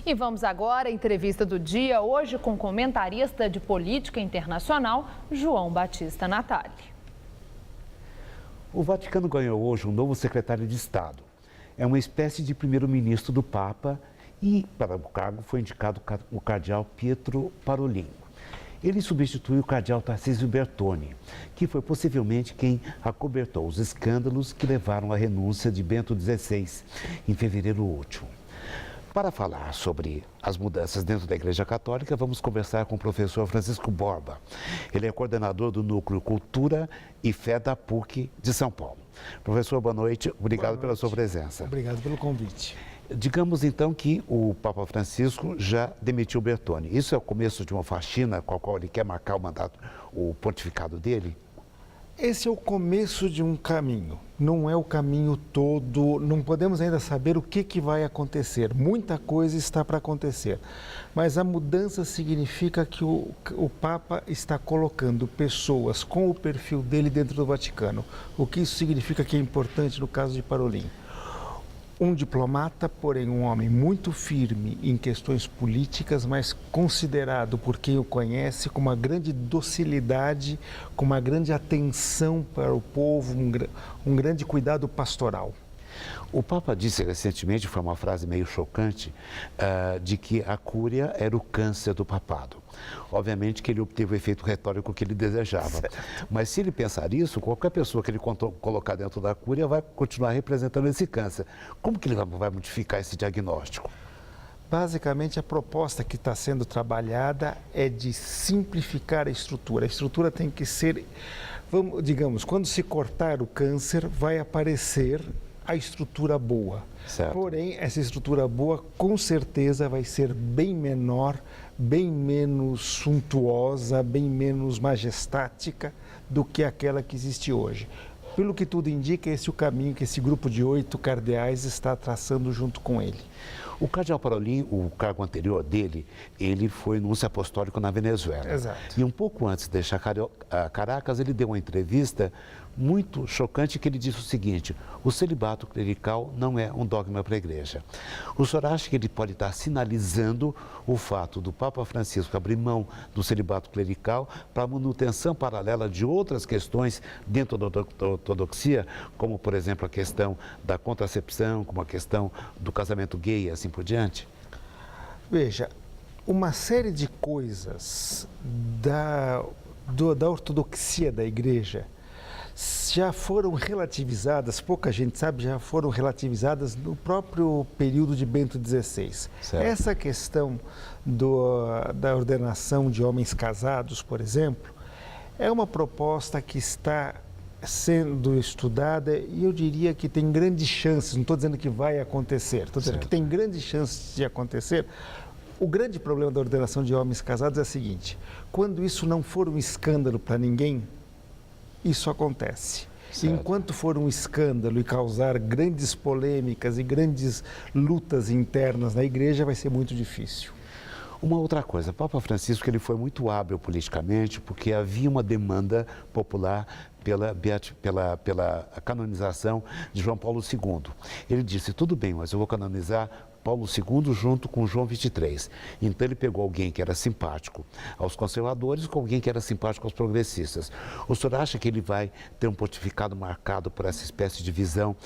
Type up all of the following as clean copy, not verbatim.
E vamos agora à entrevista do dia, hoje com o comentarista de política internacional, João Batista Natali. O Vaticano ganhou hoje um novo secretário de Estado. É uma espécie de primeiro-ministro do Papa e, para o cargo, foi indicado o cardeal Pietro Parolin. Ele substitui o cardeal Tarcísio Bertone, que foi possivelmente quem acobertou os escândalos que levaram à renúncia de Bento XVI em fevereiro último. Para falar sobre as mudanças dentro da Igreja Católica, vamos conversar com o professor Francisco Borba. Ele é coordenador do Núcleo Cultura e Fé da PUC de São Paulo. Professor, boa noite. Obrigado pela sua presença. Obrigado pelo convite. Digamos então que o Papa Francisco já demitiu Bertone. Isso é o começo de uma faxina com a qual ele quer marcar o mandato, o pontificado dele? Esse é o começo de um caminho, não é o caminho todo, não podemos ainda saber o que vai acontecer. Muita coisa está para acontecer, mas a mudança significa que o Papa está colocando pessoas com o perfil dele dentro do Vaticano. O que isso significa que é importante no caso de Parolin? Um diplomata, porém um homem muito firme em questões políticas, mas considerado por quem o conhece com uma grande docilidade, com uma grande atenção para o povo, um grande cuidado pastoral. O Papa disse recentemente, foi uma frase meio chocante, de que a cúria era o câncer do papado. Obviamente que ele obteve o efeito retórico que ele desejava. Certo. Mas se ele pensar isso, qualquer pessoa que ele colocar dentro da cúria vai continuar representando esse câncer. Como que ele vai modificar esse diagnóstico? Basicamente, a proposta que está sendo trabalhada é de simplificar a estrutura. A estrutura tem que ser, digamos, quando se cortar o câncer, vai aparecer a estrutura boa. Certo. Porém, essa estrutura boa com certeza vai ser bem menor, bem menos suntuosa, bem menos majestática do que aquela que existe hoje. Pelo que tudo indica, esse é o caminho que esse grupo de 8 cardeais está traçando junto com ele. O cardeal Parolin, o cargo anterior dele, ele foi núncio apostólico na Venezuela. Exato. E um pouco antes de deixar Caracas, ele deu uma entrevista muito chocante que ele disse o seguinte: o celibato clerical não é um dogma para a Igreja. O senhor acha que ele pode estar sinalizando o fato do Papa Francisco abrir mão do celibato clerical para a manutenção paralela de outras questões dentro da ortodoxia, como, por exemplo, a questão da contracepção, como a questão do casamento gay e assim por diante? Veja, uma série de coisas da ortodoxia da Igreja já foram relativizadas, pouca gente sabe, já foram relativizadas no próprio período de Bento XVI. Certo. Essa questão da ordenação de homens casados, por exemplo, é uma proposta que está sendo estudada e eu diria que tem grandes chances, não estou dizendo que vai acontecer, estou dizendo que tem grandes chances de acontecer. O grande problema da ordenação de homens casados é o seguinte: quando isso não for um escândalo para ninguém, isso acontece. Certo. Enquanto for um escândalo e causar grandes polêmicas e grandes lutas internas na igreja, vai ser muito difícil. Uma outra coisa, o Papa Francisco ele foi muito hábil politicamente porque havia uma demanda popular pela canonização de João Paulo II. Ele disse: tudo bem, mas eu vou canonizar Paulo II junto com João XXIII. Então ele pegou alguém que era simpático aos conservadores com alguém que era simpático aos progressistas. O senhor acha que ele vai ter um pontificado marcado por essa espécie de visão,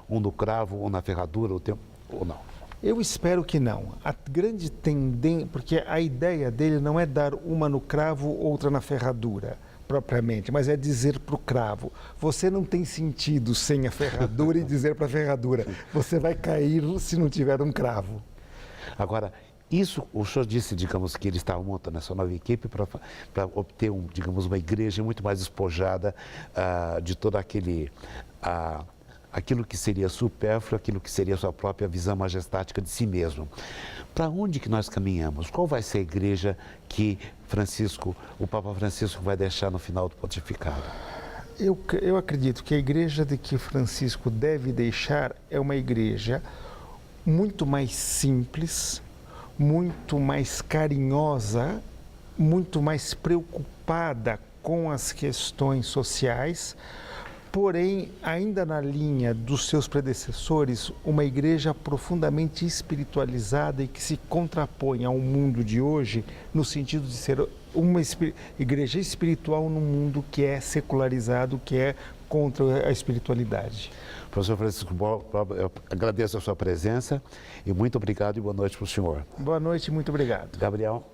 um no cravo ou na ferradura, ou não? Eu espero que não. A grande tendência, porque a ideia dele não é dar uma no cravo, outra na ferradura, propriamente, mas é dizer para o cravo: você não tem sentido sem a ferradura e dizer para a ferradura: você vai cair se não tiver um cravo. Agora, isso, o senhor disse, digamos, que ele estava montando essa nova equipe para obter, uma igreja muito mais despojada de todo aquilo que seria supérfluo, aquilo que seria a sua própria visão majestática de si mesmo. Para onde que nós caminhamos? Qual vai ser a igreja que o Papa Francisco vai deixar no final do pontificado? Eu acredito que a igreja de que Francisco deve deixar é uma igreja muito mais simples, muito mais carinhosa, muito mais preocupada com as questões sociais, porém, ainda na linha dos seus predecessores, uma igreja profundamente espiritualizada e que se contrapõe ao mundo de hoje, no sentido de ser uma igreja espiritual num mundo que é secularizado, que é contra a espiritualidade. Professor Francisco Borba, eu agradeço a sua presença e muito obrigado e boa noite para o senhor. Boa noite e muito obrigado. Gabriel.